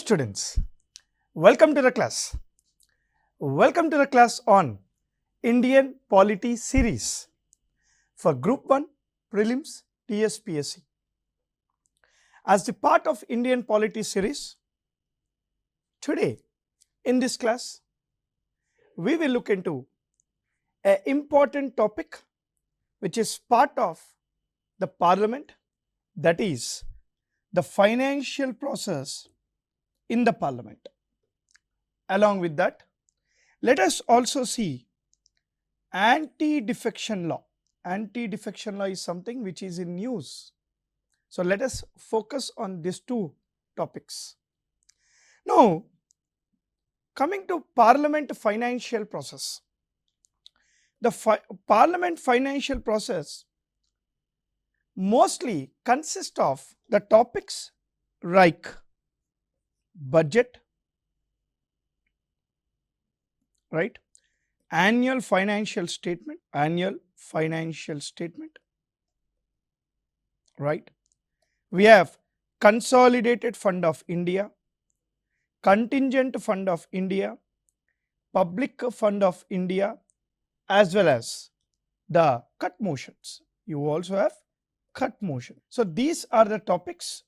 students, welcome to the class. Welcome to the class on Indian Polity series for Group 1 Prelims TSPSC. As the part of Indian Polity series, today in this class, we will look into an important topic which is part of the parliament, that is the financial process in the parliament. Along with that, let us also see anti-defection law. Anti-defection law is something which is in news. So let us focus on these two topics. Now, coming to parliament financial process. The parliament financial process mostly consists of the topics like budget, right, annual financial statement, right. We have consolidated fund of India, contingent fund of India, public fund of India, as well as the cut motions. You also have cut motion. So these are the topics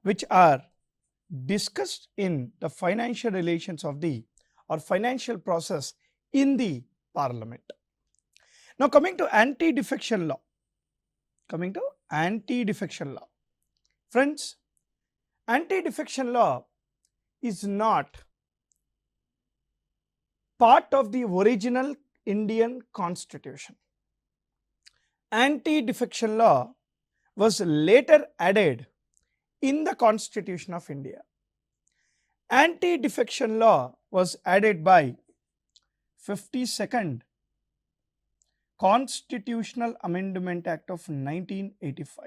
which are discussed in the financial relations of the financial process in the parliament. Now coming to anti-defection law. Friends, anti-defection law is not part of the original Indian constitution. Anti-defection law was later added in the Constitution of India. Anti-defection law was added by 52nd Constitutional Amendment Act of 1985.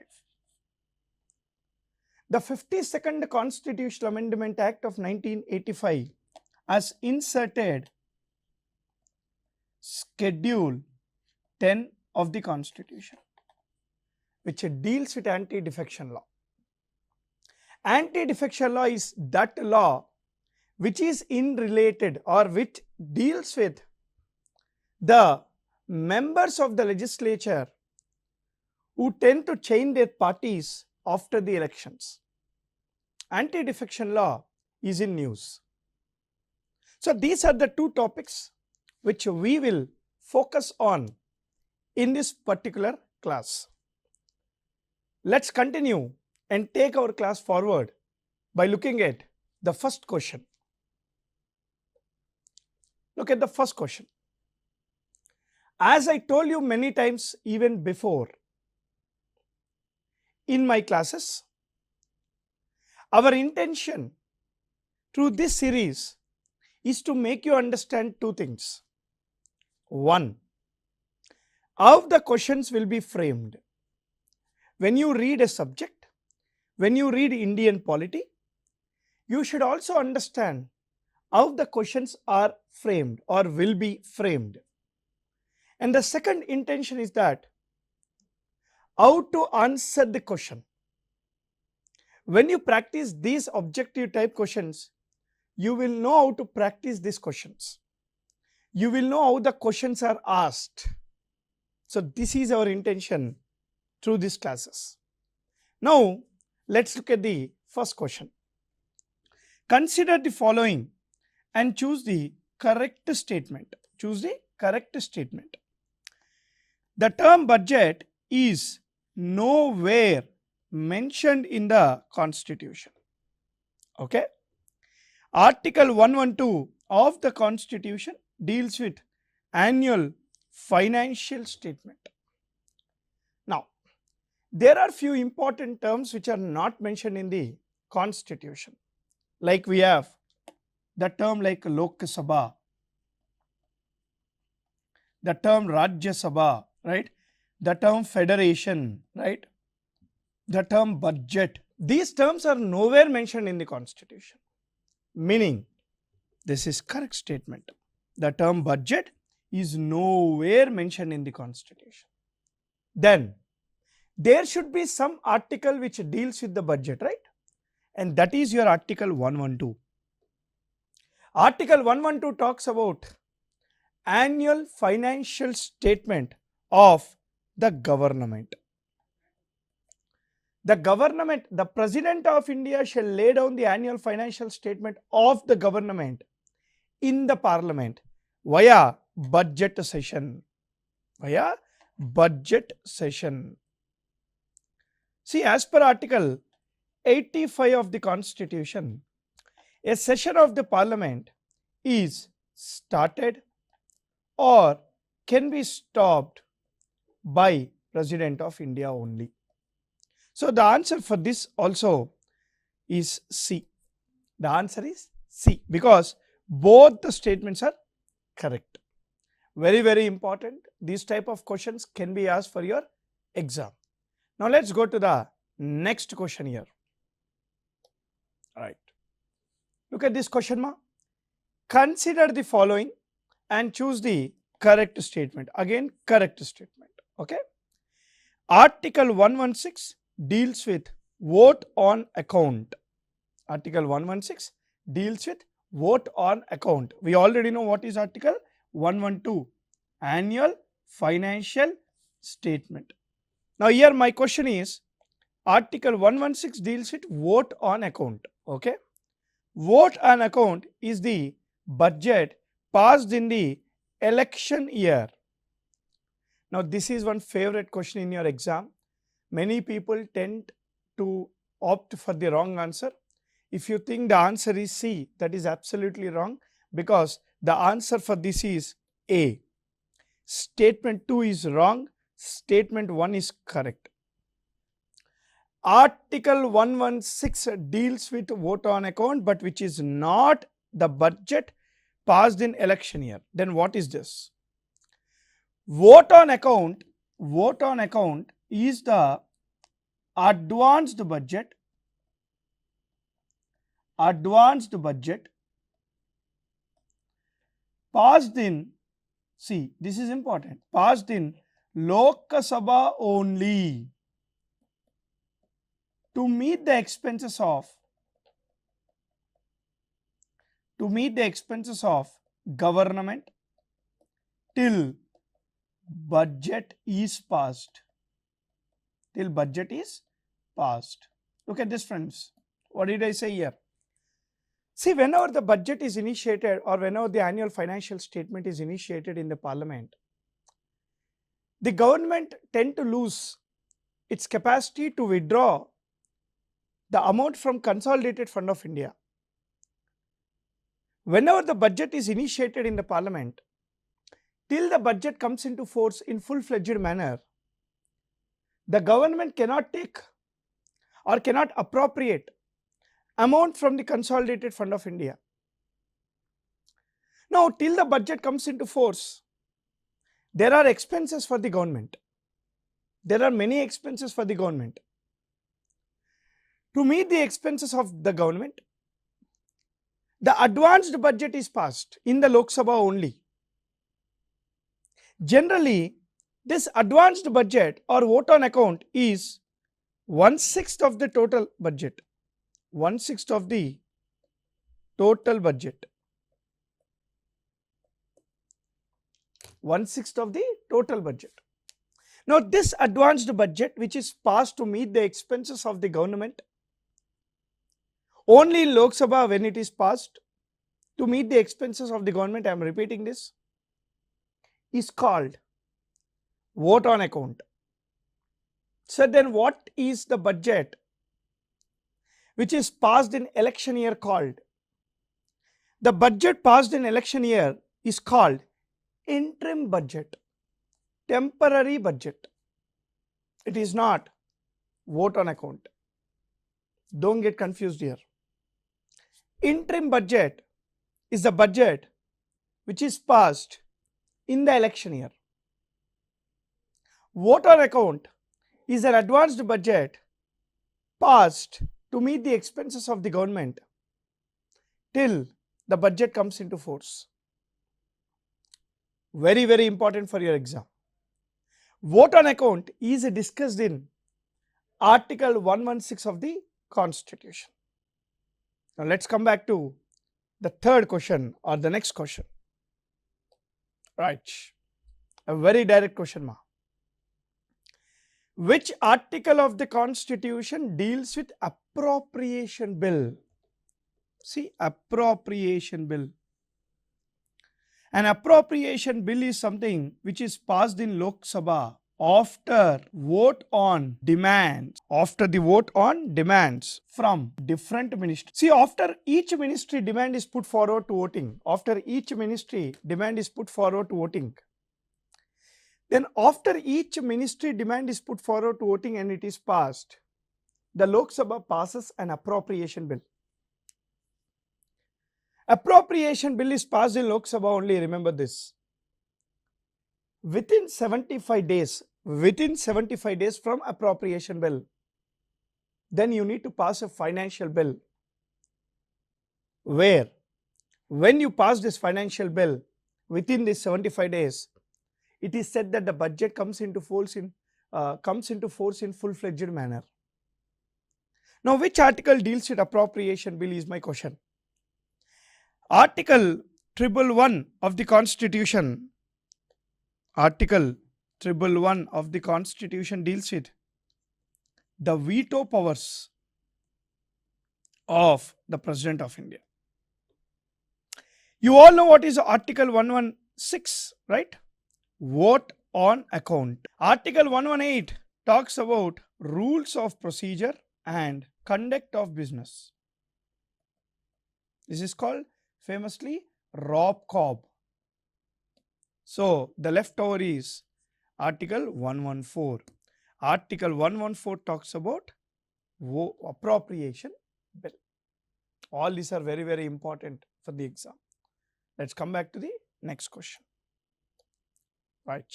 The 52nd Constitutional Amendment Act of 1985 has inserted Schedule 10 of the Constitution, which deals with anti-defection law. Anti-defection law is that law which is related or which deals with the members of the legislature who tend to change their parties after the elections. Anti-defection law is in news. So these are the two topics which we will focus on in this particular class. Let's continue and take our class forward by looking at the first question. Look at the first question. As I told you many times even before in my classes, our intention through this series is to make you understand two things. One, how the questions will be framed. When you read a subject, when you read Indian polity, you should also understand how the questions are framed or will be framed. And the second intention is that how to answer the question. When you practice these objective type questions, you will know how to practice these questions. You will know how the questions are asked. So this is our intention through these classes. Now let's look at the first question. Consider the following and choose the correct statement. The term budget is nowhere mentioned in the Constitution. Okay. Article 112 of the Constitution deals with annual financial statement. Now, there are few important terms which are not mentioned in the Constitution. Like we have the term like Lok Sabha, the term Rajya Sabha, right? The term federation, right? The term budget. These terms are nowhere mentioned in the Constitution. Meaning, this is correct statement. The term budget is nowhere mentioned in the Constitution. Then, there should be some article which deals with the budget, right? and that is your Article 112. Article 112 talks about annual financial statement of the government. The President of India shall lay down the annual financial statement of the government in the Parliament via budget session. See, as per Article 85 of the Constitution, a session of the Parliament is started or can be stopped by President of India only. So the answer for this also is C. The answer is C, because both the statements are correct. Very, very important. These type of questions can be asked for your exam. Now let's go to the next question here. All right. Look at this question, ma. Consider the following and choose the correct statement. Again, correct statement. Okay. Article 116 deals with vote on account. Article 116 deals with vote on account. We already know what is Article 112, annual financial statement. Now here my question is, Article 116 deals with vote on account. Okay. Vote on account is the budget passed in the election year. Now this is one favorite question in your exam. Many people tend to opt for the wrong answer. If you think the answer is C, that is absolutely wrong, because the answer for this is A. Statement 2 is wrong, statement 1 is correct. Article 116 deals with vote on account, but which is not the budget passed in election year. Then what is this? Vote on account is the advanced budget passed in, see, this is important, passed in Lok Sabha only to meet the expenses of government till budget is passed. Look at this, friends. What did I say here? See, whenever the budget is initiated or whenever the annual financial statement is initiated in the Parliament, the government tend to lose its capacity to withdraw the amount from Consolidated Fund of India. Whenever the budget is initiated in the Parliament, till the budget comes into force in full-fledged manner, the government cannot take or cannot appropriate amount from the Consolidated Fund of India. Now, till the budget comes into force, there are expenses for the government. There are many expenses for the government. To meet the expenses of the government, the advanced budget is passed in the Lok Sabha only. Generally, this advanced budget or vote on account is 1/6 of the total budget. 1/6 of the total budget. 1/6 of the total budget. Now, this advanced budget, which is passed to meet the expenses of the government, only in Lok Sabha when it is passed to meet the expenses of the government, I am repeating this, is called vote on account. So then what is the budget which is passed in election year called? The budget passed in election year is called interim budget, temporary budget. It is not vote on account. Don't get confused here. Interim budget is the budget which is passed in the election year. Vote on account is an advanced budget passed to meet the expenses of the government till the budget comes into force. Very, very important for your exam. Vote on account is discussed in Article 116 of the Constitution. Now let's come back to the third question or the next question. Right, a very direct question, ma. Which article of the Constitution deals with appropriation bill? See, appropriation bill. An appropriation bill is something which is passed in Lok Sabha after vote on demands, from different ministries. See, after each ministry demand is put forward to voting, then after each ministry demand is put forward to voting and it is passed, the Lok Sabha passes an appropriation bill. Appropriation bill is passed in Lok Sabha only, remember this. Within 75 days from appropriation bill, then you need to pass a financial bill, where when you pass this financial bill within these 75 days, it is said that the budget comes into force in full-fledged manner. Now, which article deals with appropriation bill is my question. Article 111 of the Constitution. Article 111 of the Constitution deals with the veto powers of the President of India. You all know what is Article 116, right? Vote on account. Article 118 talks about rules of procedure and conduct of business. This is called famously 𝗧𝗏. So the leftover is Article 114. Article 114 talks about appropriation bill. All these are very, very important for the exam. Let's come back to the next question. Right.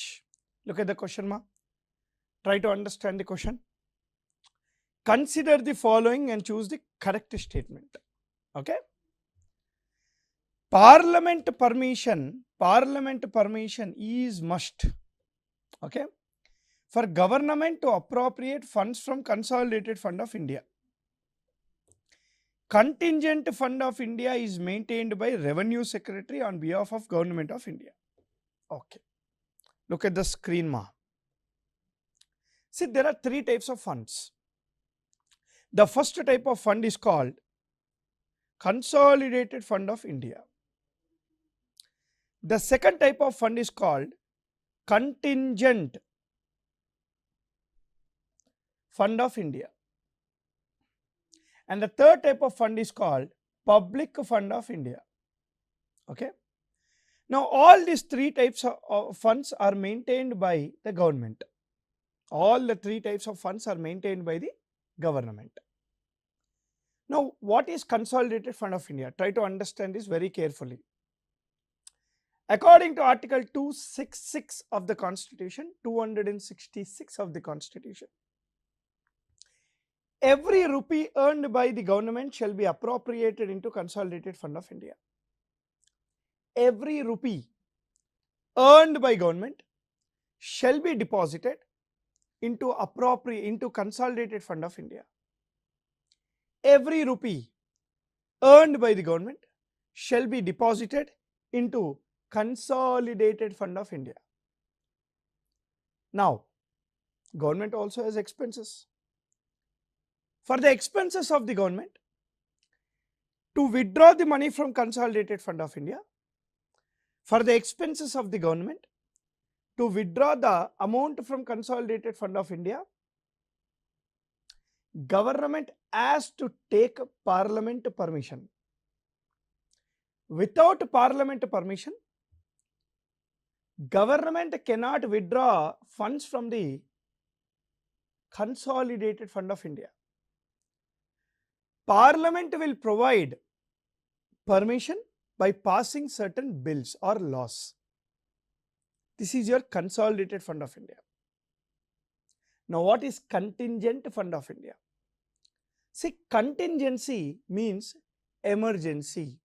Look at the question, ma. Try to understand the question. Consider the following and choose the correct statement. Okay. Parliament permission is must, okay, for government to appropriate funds from Consolidated Fund of India. Contingent Fund of India is maintained by Revenue Secretary on behalf of Government of India. Okay, look at the screen, ma. See, there are three types of funds. The first type of fund is called Consolidated Fund of India. The second type of fund is called Contingent Fund of India. And the third type of fund is called Public Fund of India. Okay. Now, all these three types of funds are maintained by the government. All the three types of funds are maintained by the government. Now, what is Consolidated Fund of India? Try to understand this very carefully. According to Article 266 of the Constitution, 266 of the Constitution, every rupee earned by the government shall be appropriated into Consolidated Fund of India. Every rupee earned by government shall be deposited into Consolidated Fund of India. Every rupee earned by the government shall be deposited into Consolidated Fund of India. Now, government also has expenses. For the expenses of the government, to withdraw the money from Consolidated Fund of India, for the expenses of the government, to withdraw the amount from Consolidated Fund of India, government has to take Parliament permission. Without Parliament permission, government cannot withdraw funds from the Consolidated Fund of India. Parliament will provide permission by passing certain bills or laws. This is your Consolidated Fund of India. Now, what is Contingent Fund of India? See, contingency means emergency,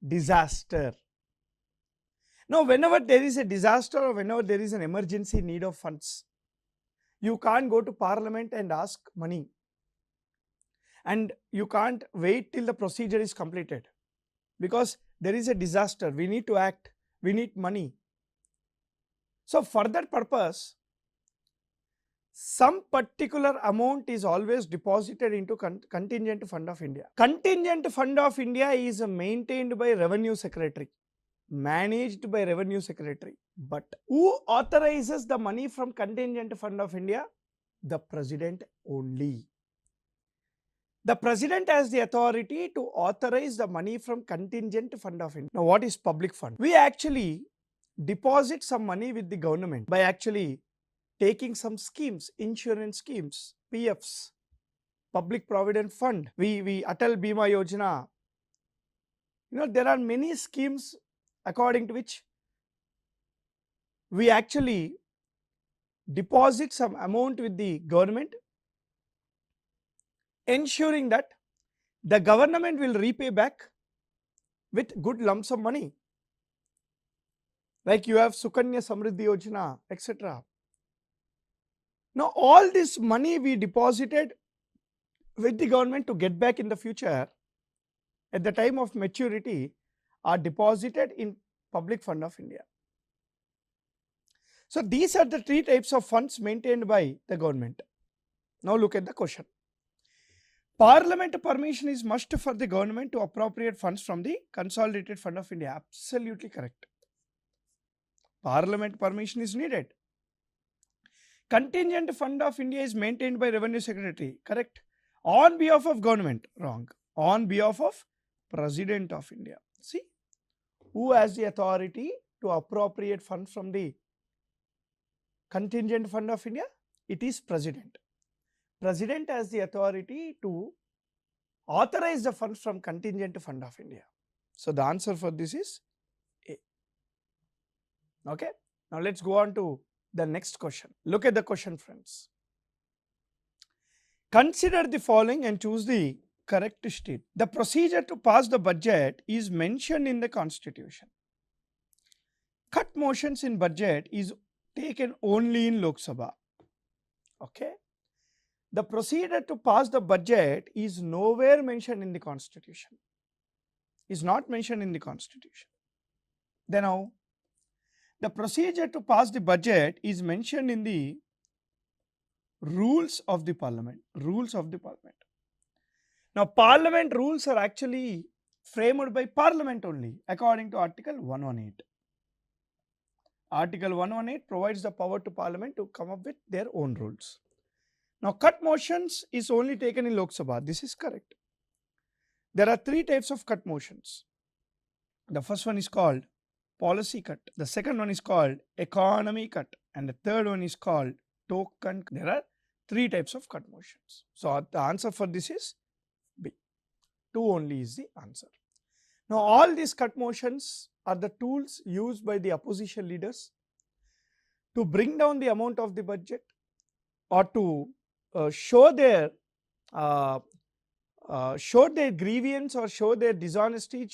disaster. Now, whenever there is a disaster or whenever there is an emergency need of funds, you can't go to Parliament and ask money. and you can't wait till the procedure is completed, because there is a disaster, we need to act, we need money. So for that purpose, some particular amount is always deposited into Contingent Fund of India. Contingent Fund of India is maintained by Revenue Secretary, managed by Revenue Secretary. But who authorizes the money from Contingent Fund of India? The President only. The President has the authority to authorize the money from Contingent Fund of India. Now what is public fund? We actually deposit some money with the government by actually taking some schemes, insurance schemes, PFs, Public Provident Fund, we 𝗪𝗵𝗻𝗀𝗃𝗃. There are many schemes according to which we actually deposit some amount with the government, ensuring that the government will repay back with good lumps of money. Like you have 𝗬𝗏 𝗧𝗦𝗔𝗧 𝗚𝗏, etc. Now all this money we deposited with the government to get back in the future at the time of maturity are deposited in Public Fund of India. So these are the three types of funds maintained by the government. Now look at the question. Parliament permission is must for the government to appropriate funds from the Consolidated Fund of India. Absolutely correct. Parliament permission is needed. Contingent Fund of India is maintained by Revenue Secretary. Correct. On behalf of government. Wrong. On behalf of President of India. See, who has the authority to appropriate funds from the Contingent Fund of India? It is President. President has the authority to authorize the funds from Contingent Fund of India. So the answer for this is A. Okay. Now let's go on to the next question. Look at the question, friends. Consider the following and choose the correct state. The procedure to pass the budget is mentioned in the Constitution. Cut motions in budget is taken only in Lok Sabha. Okay. The procedure to pass the budget is nowhere mentioned in the Constitution. Is not mentioned in the Constitution. Then how? The procedure to pass the budget is mentioned in the rules of the Parliament. Rules of the Parliament. Now Parliament rules are actually framed by Parliament only according to Article 118. Article 118 provides the power to Parliament to come up with their own rules. Now cut motions is only taken in Lok Sabha. This is correct. There are three types of cut motions. The first one is called policy cut. The second one is called economy cut. And the third one is called token. There are three types of cut motions. So the answer for this is B. 2 only is the answer. Now all these cut motions are the tools used by the opposition leaders to bring down the amount of the budget or to show their grievance or show their dishonesty,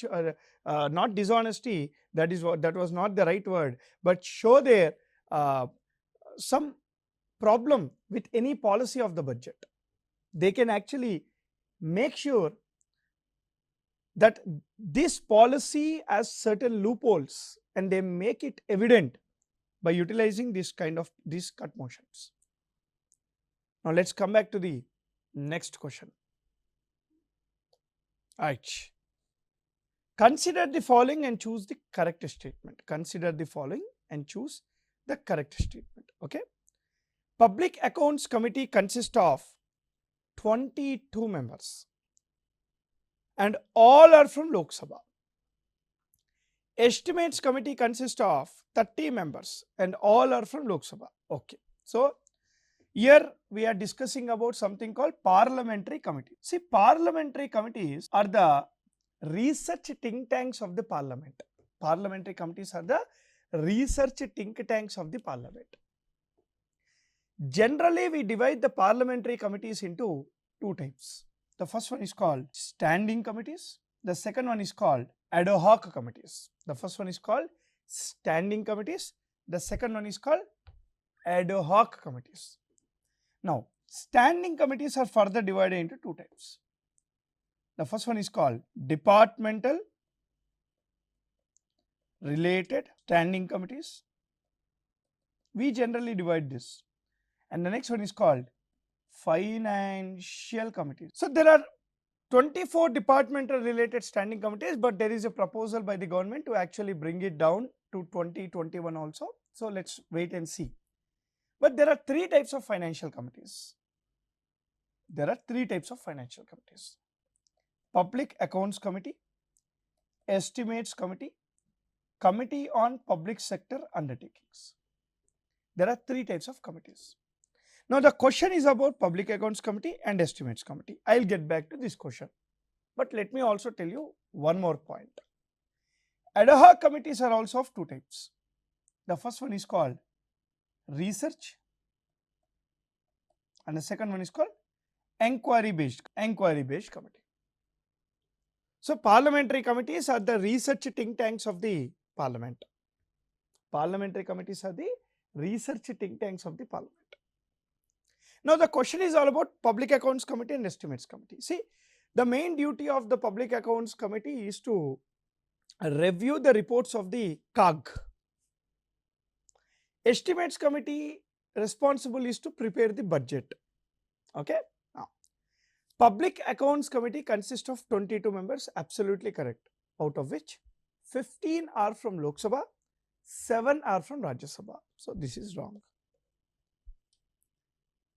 not dishonesty, that was not the right word, but show their some problem with any policy of the budget. They can actually make sure that this policy has certain loopholes and they make it evident by utilizing these cut motions. Now let's come back to the next question. Right. Consider the following and choose the correct statement. Consider the following and choose the correct statement. Okay. Public Accounts Committee consists of 22 members and all are from Lok Sabha. Estimates Committee consists of 30 members and all are from Lok Sabha. Okay. So here we are discussing about something called parliamentary committee. See, parliamentary committees are the research think tanks of the parliament. Parliamentary committees are the research think tanks of the parliament. Generally, we divide the parliamentary committees into two types. The first one is called standing committees. The second one is called ad hoc committees. The first one is called standing committees. The second one is called ad hoc committees. Now, standing committees are further divided into two types. The first one is called departmental related standing committees. We generally divide this. And the next one is called financial committees. So there are 24 departmental related standing committees, but there is a proposal by the government to actually bring it down to 2021 also. So let's wait and see. But there are three types of financial committees. There are three types of financial committees: Public Accounts Committee, Estimates Committee, Committee on Public Sector Undertakings. There are three types of committees. Now the question is about Public Accounts Committee and Estimates Committee. I will get back to this question. But let me also tell you one more point. Ad hoc committees are also of two types. The first one is called research and the second one is called inquiry based committee. So parliamentary committees are the research think tanks of the parliament. Parliamentary committees are the research think tanks of the parliament. Now the question is all about Public Accounts Committee and Estimates Committee. See, the main duty of the Public Accounts Committee is to review the reports of the CAG. Estimates Committee responsible is to prepare the budget. Okay. Now, Public Accounts Committee consists of 22 members, absolutely correct, out of which 15 are from Lok Sabha, 7 are from Rajya Sabha. So this is wrong.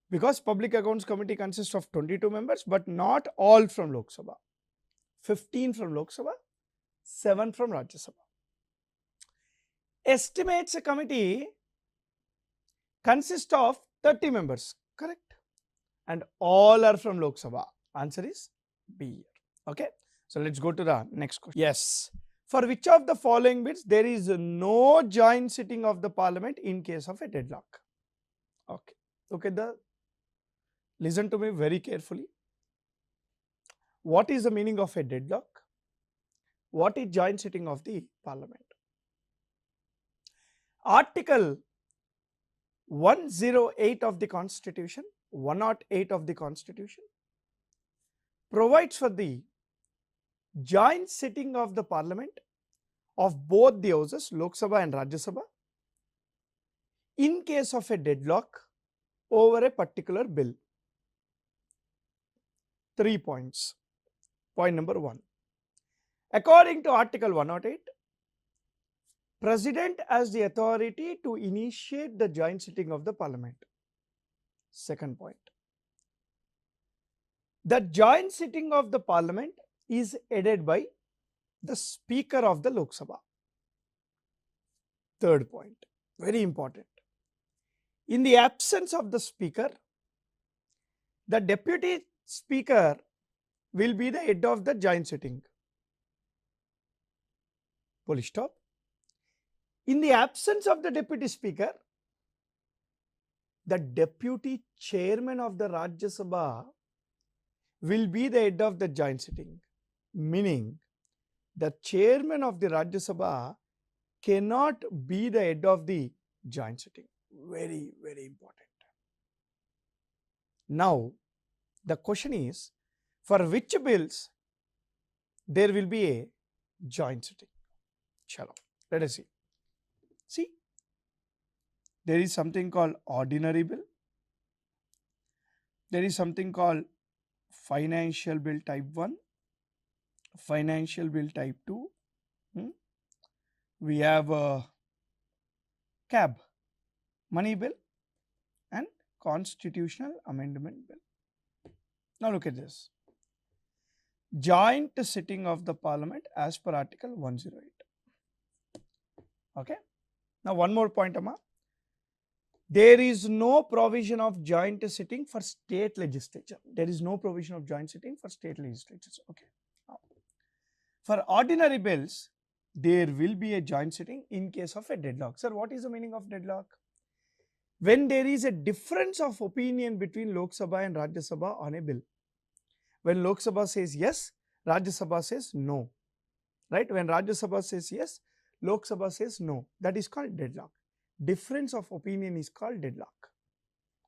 Because Public Accounts Committee consists of 22 members, but not all from Lok Sabha. 15 from Lok Sabha, 7 from Rajya Sabha. Estimates Committee consists of 30 members, correct? And all are from Lok Sabha. Answer is B here. Okay. So let's go to the next question. Yes. For which of the following bits there is no joint sitting of the parliament in case of a deadlock? Okay. Okay. Listen to me very carefully. What is the meaning of a deadlock? What is joint sitting of the parliament? Article 108 of the Constitution, 108 of the Constitution provides for the joint sitting of the parliament of both the houses, Lok Sabha and Rajya Sabha, in case of a deadlock over a particular bill. 3 points. Point number 1. According to Article 108, President has the authority to initiate the joint sitting of the parliament. Second point. The joint sitting of the parliament is headed by the Speaker of the Lok Sabha. Third point, very important. In the absence of the Speaker, the Deputy Speaker will be the head of the joint sitting. Full stop. In the absence of the Deputy Speaker, the Deputy Chairman of the Rajya Sabha will be the head of the joint sitting, meaning the Chairman of the Rajya Sabha cannot be the head of the joint sitting. Very, very important. Now, the question is, for which bills there will be a joint sitting? Chalo, let us see. See, there is something called ordinary bill. There is something called financial bill type 1, financial bill type 2. We have a CAB, money bill, and constitutional amendment bill. Now look at this. Joint sitting of the parliament as per Article 108. Okay. Now one more point, Amma. There is no provision of joint sitting for state legislature. There is no provision of joint sitting for state legislatures. Okay. Now, for ordinary bills, there will be a joint sitting in case of a deadlock. Sir, what is the meaning of deadlock? When there is a difference of opinion between Lok Sabha and Rajya Sabha on a bill. When Lok Sabha says yes, Rajya Sabha says no. Right? When Rajya Sabha says yes, Lok Sabha says no. That is called deadlock. Difference of opinion is called deadlock.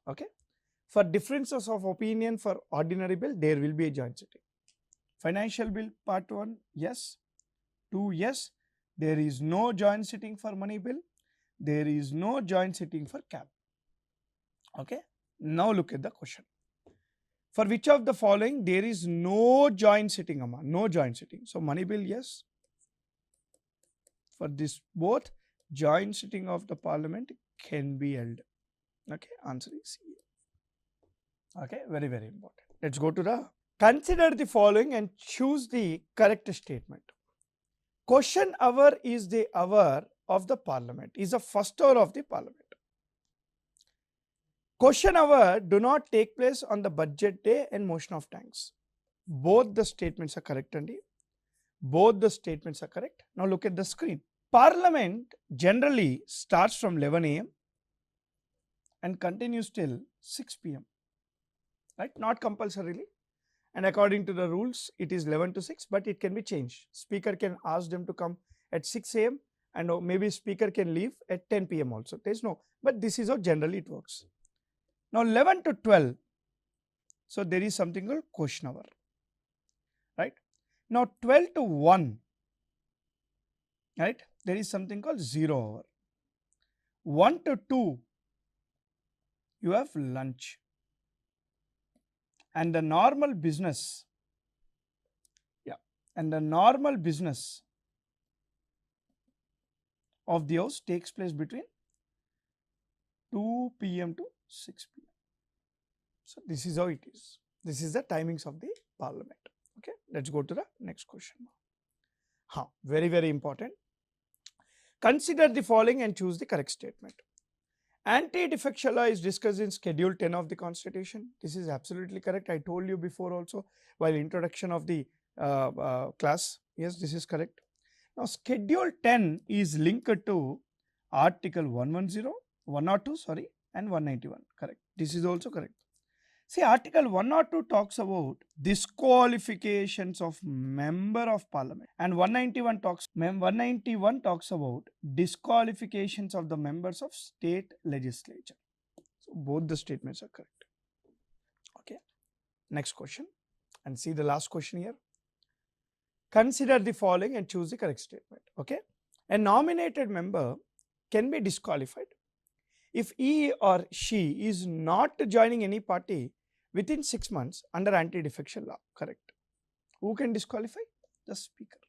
Okay. For differences of opinion for ordinary bill, there will be a joint sitting. Financial bill part 1, yes. 2, yes. There is no joint sitting for money bill. There is no joint sitting for cap. Okay. Now look at the question. For which of the following there is no joint sitting, Amma? No joint sitting. So money bill, yes. For this both, joint sitting of the parliament can be held. Okay. Answer is C. Okay. Very, very important. Let's go to the consider the following and choose the correct statement. Question hour is the hour of the parliament, is the first hour of the parliament. Question hour do not take place on the budget day and motion of thanks. Both the statements are correct, Andy. Both the statements are correct. Now look at the screen. Parliament generally starts from 11 AM and continues till 6 PM. Right? Not compulsorily. And according to the rules, it is 11 to 6, but it can be changed. Speaker can ask them to come at 6 AM and maybe speaker can leave at 10 PM also. There is no, but this is how generally it works. Now 11 to 12, so there is something called question hour, right? Now 12 to 1, right? There is something called 0 hour. 1 to 2, you have lunch. And the normal business, and the normal business of the house takes place between 2 PM to 6 PM. So this is how it is. This is the timings of the parliament. Okay, let's go to the next question. Very, very important. Consider the following and choose the correct statement. Anti-defection law is discussed in Schedule 10 of the Constitution. This is absolutely correct. I told you before also while introduction of the class. Yes, this is correct. Now, Schedule 10 is linked to Article 110, 102, sorry, and 191. Correct. This is also correct. See, Article 102 talks about disqualifications of member of parliament, and 191 talks about disqualifications of the members of state legislature. So both the statements are correct. Okay. Next question, and see the last question here. Consider the following and choose the correct statement. Okay. A nominated member can be disqualified if he or she is not joining any party within 6 months under anti-defection law. Correct. Who can disqualify? The speaker.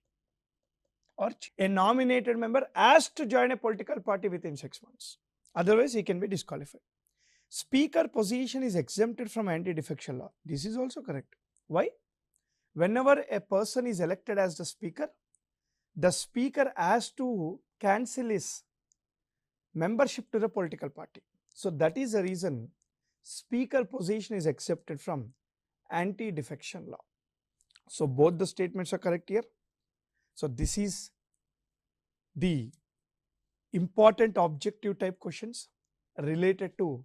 Or a nominated member has to join a political party within 6 months. Otherwise, he can be disqualified. Speaker position is exempted from anti-defection law. This is also correct. Why? Whenever a person is elected as the speaker has to cancel his membership to the political party. So that is the reason speaker position is accepted from anti-defection law. So both the statements are correct here. So this is the important objective type questions related to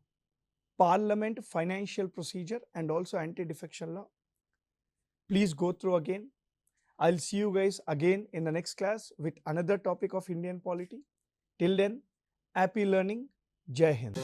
parliament, financial procedure, and also anti-defection law. Please go through again. I'll see you guys again in the next class with another topic of Indian polity. Till then, happy learning. Jai Hind.